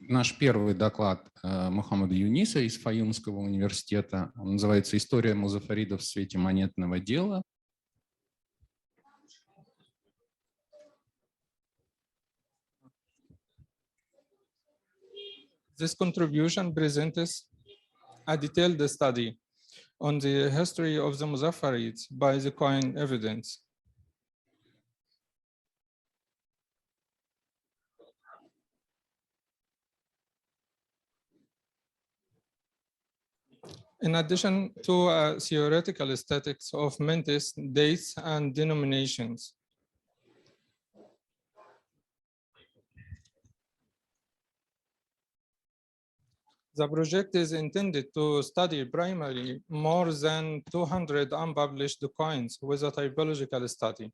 наш первый доклад Мухаммада Юниса из Фаюмского университета. Он называется «История музафаридов в свете монетного дела». This contribution presents a detailed study on the history of the Muzaffarids by the coin evidence. In addition to theoretical statistics of mints, dates, and denominations. The project is intended to study primarily more than 200 unpublished coins with a typological study.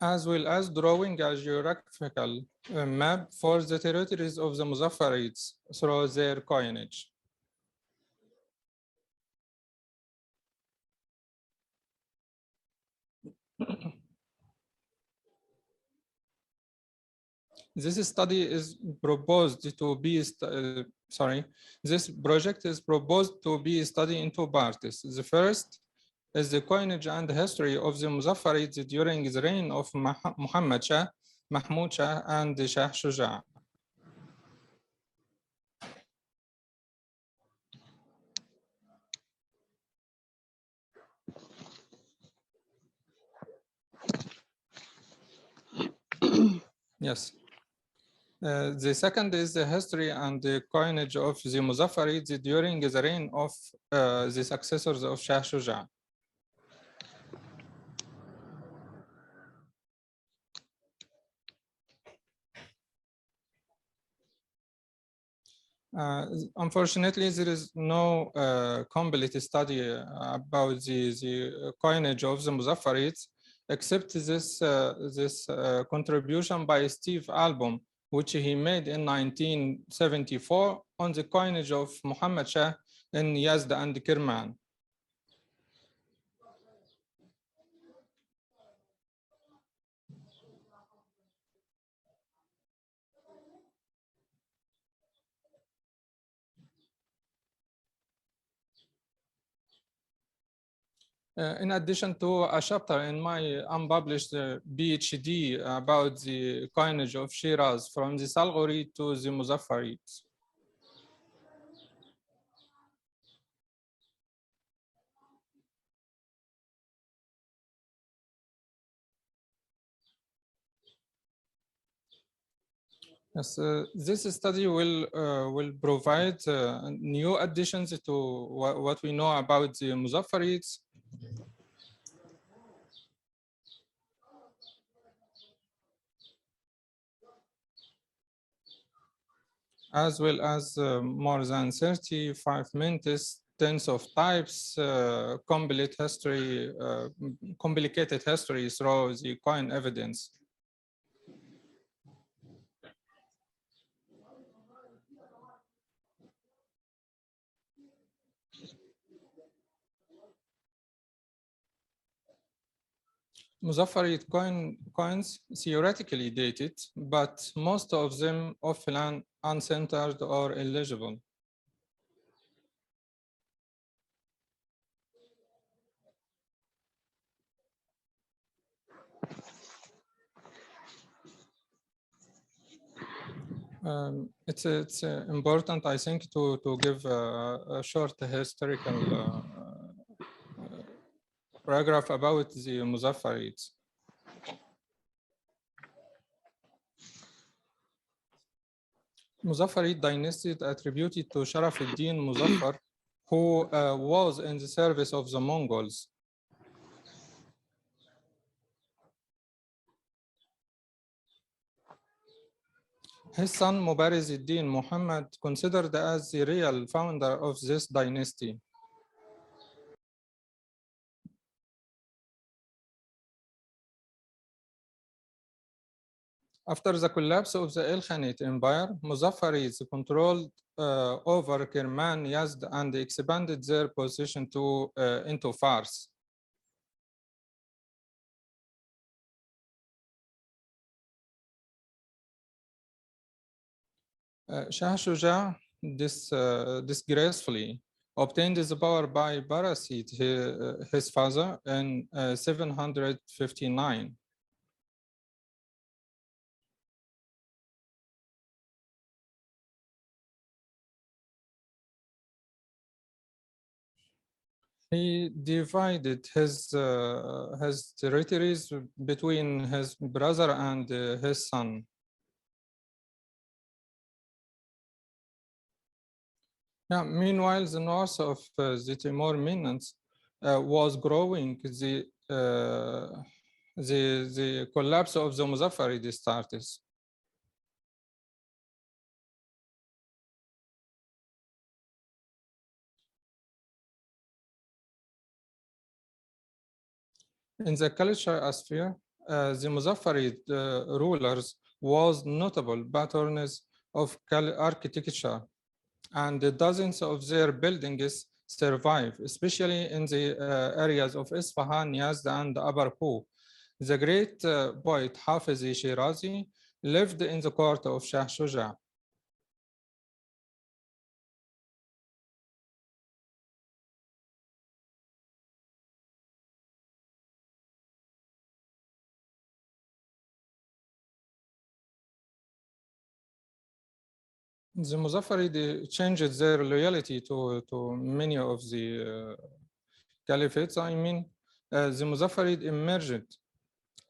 As well as drawing a geographical map for the territories of the Muzaffarids through their coinage. This study is proposed to be, this project is proposed to be studied in two parts. The first is the coinage and history of the Muzaffarids during the reign of Muhammad Shah, Mahmud Shah, and Shah Shuja'. Yes. The second is the history and the coinage of the Muzaffarids during the reign of the successors of Shah Shuja'. Unfortunately, there is no complete study about the coinage of the Muzaffarids, except this contribution by Steve Albom, which he made in 1974 on the coinage of Muhammad Shah in Yazd and Kirman. In addition to a chapter in my unpublished PhD about the coinage of Shiraz from the Salghuri to the Muzaffarids. Yes, this study will provide new additions to what we know about the Muzaffarids. As well as more than 35 mints, tens of types, complicated history through the coin evidence. Muzaffarid coins theoretically dated, but most of them often uncentered or illegible. It's important, I think, to give a short historical paragraph about the Muzaffarids. Muzaffarid dynasty attributed to Sharaf ad-Din Muzaffar, who was in the service of the Mongols. His son Mubariz ad-Din Muhammad, considered as the real founder of this dynasty. After the collapse of the Ilkhanate Empire, Muzaffarids controlled over Kirman, Yazd, and expanded their position into Fars. Shah Shuja disgracefully obtained his power by Parasit, his father, in 759. He divided his territories between his brother and his son. Yeah, meanwhile, the north of the Timur Minnans was growing. The collapse of the Muzaffarid started. In the cultural sphere, the Muzaffarid rulers was notable patterns of architecture, and dozens of their buildings survive, especially in the areas of Isfahan, Yazd, and Upper Hu. The great poet Hafiz Shirazi lived in the court of Shah Shuja. The Muzaffarid changed their loyalty to many of the caliphates. I mean, the Muzaffarid emerged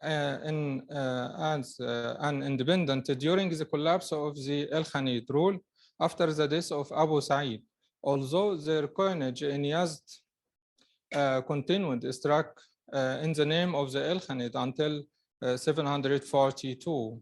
as an independent during the collapse of the El Khanid rule after the death of Abu Sa'id. Although their coinage in Yazd continued struck in the name of the El Khanid until 742.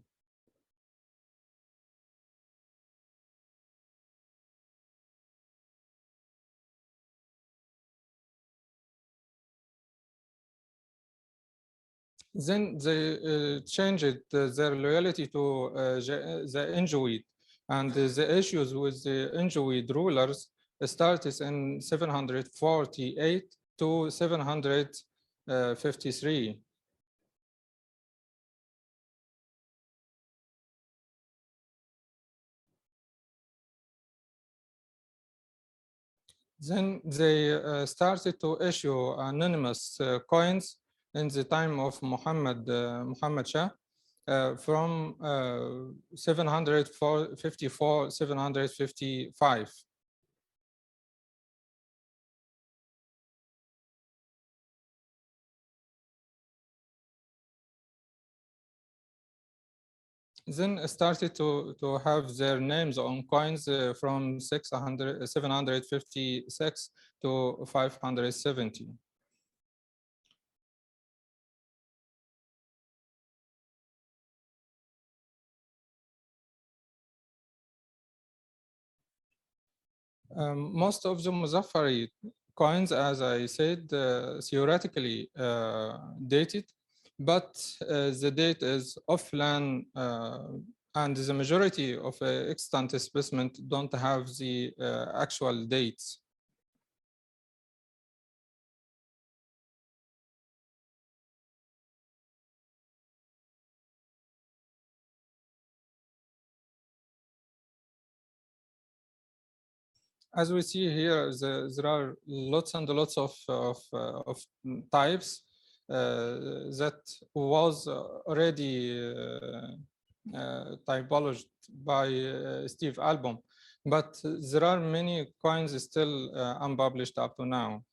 Then they changed their loyalty to the Enjoid, and the issues with the Enjoid rulers started in 748 to 753. Then they started to issue anonymous coins in the time of Muhammad Shah from 754, 755. Then started to have their names on coins from 756 to 570. Most of the Muzaffarid coins, as I said, theoretically dated, but the date is offline, and the majority of extant specimens don't have the actual dates. As we see here, there are lots and lots of types that was already typologized by Steve Albom, but there are many coins still unpublished up to now.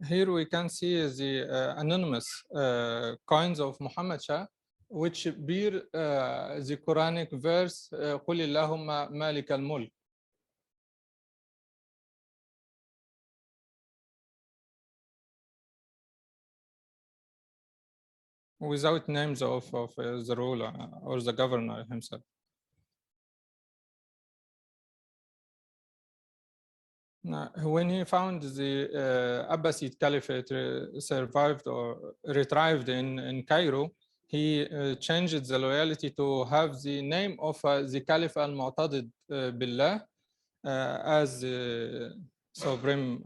Here we can see the anonymous coins of Muhammad Shah, which bear the Quranic verse قُلِ اللَّهُمَّ مَالِكَ الْمُلْكِ. Without names of the ruler or the governor himself. When he found the Abbasid Caliphate survived or retrieved in Cairo, he changed the loyalty to have the name of the Caliph al-Mu'tadid Billah as the supreme.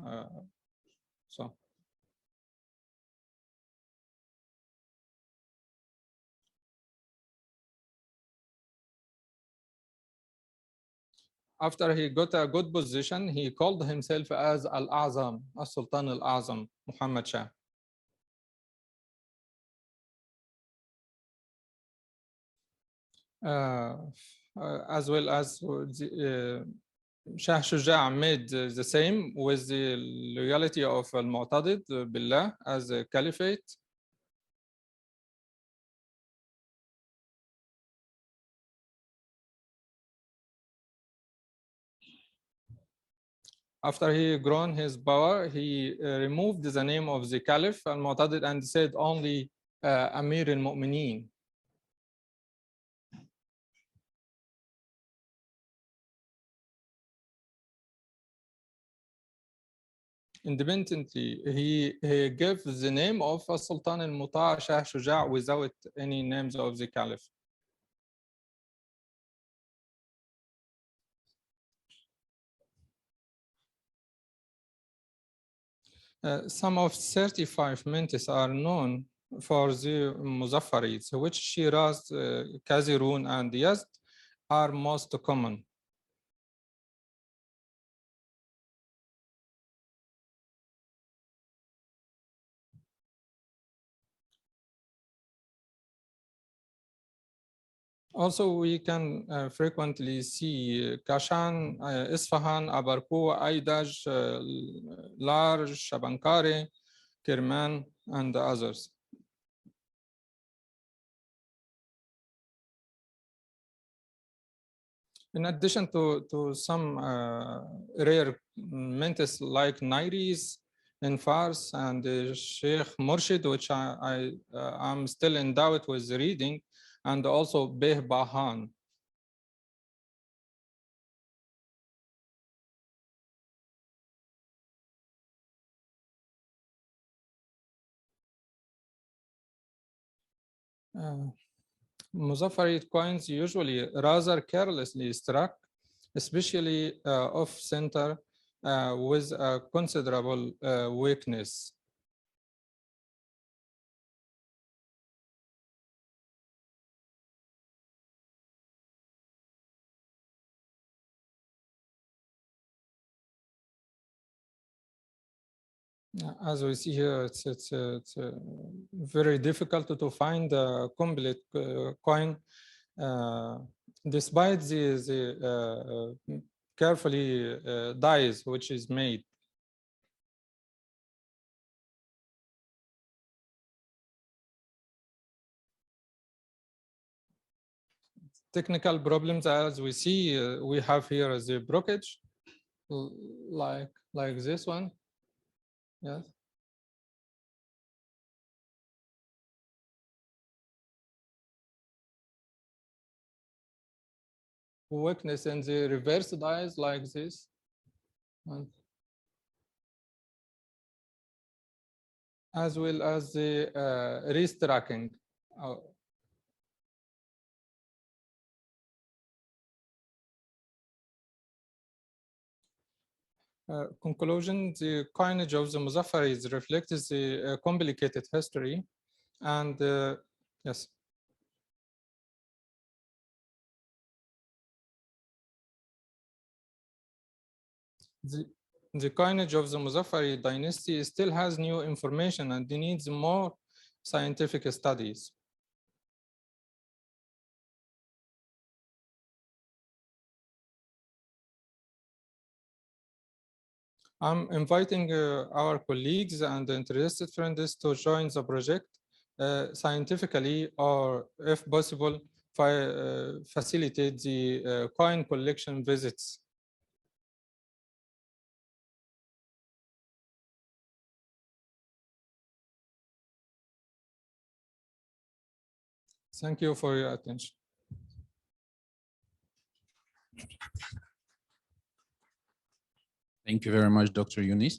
after he got a good position, he called himself as Al-A'zam, As-Sultan Al-A'zam, Muhammad Shah. As well as Shah Shuja' made the same with the loyalty of Al-Mu'tadid Billah as a caliphate. After he grown his power, he removed the name of the caliph Al-Mu'tadid and said only Amir al-Mu'mineen. Independently, he gave the name of Sultan al-Muta' Shah Shuja' without any names of the caliph. Some of 35 mints are known for the Muzaffarids, which Shiraz, Kazirun, and Yazd are most common. Also, we can frequently see Kashan, Isfahan, Abarku, Aidaj, Lar, Shabankari, Kirman, and others. In addition to some rare mints like Nairis in Fars and Sheikh Murshid, which I'm still in doubt with reading, and also Beh Bahan. Muzaffarid coins usually rather carelessly struck, especially off center with a considerable weakness. As we see here, it's very difficult to find a complete coin, despite the carefully dies which is made. Technical problems, as we see, we have here the brokerage, like this one. Yes. Weakness in the reverse dies like this. And as well as the restacking. Conclusion, the coinage of the Muzaffaris reflects the complicated history and yes. The coinage of the Muzaffari dynasty still has new information and needs more scientific studies. I'm inviting our colleagues and interested friends to join the project scientifically, or if possible, facilitate the coin collection visits. Thank you for your attention. Thank you very much, Dr. Yunis.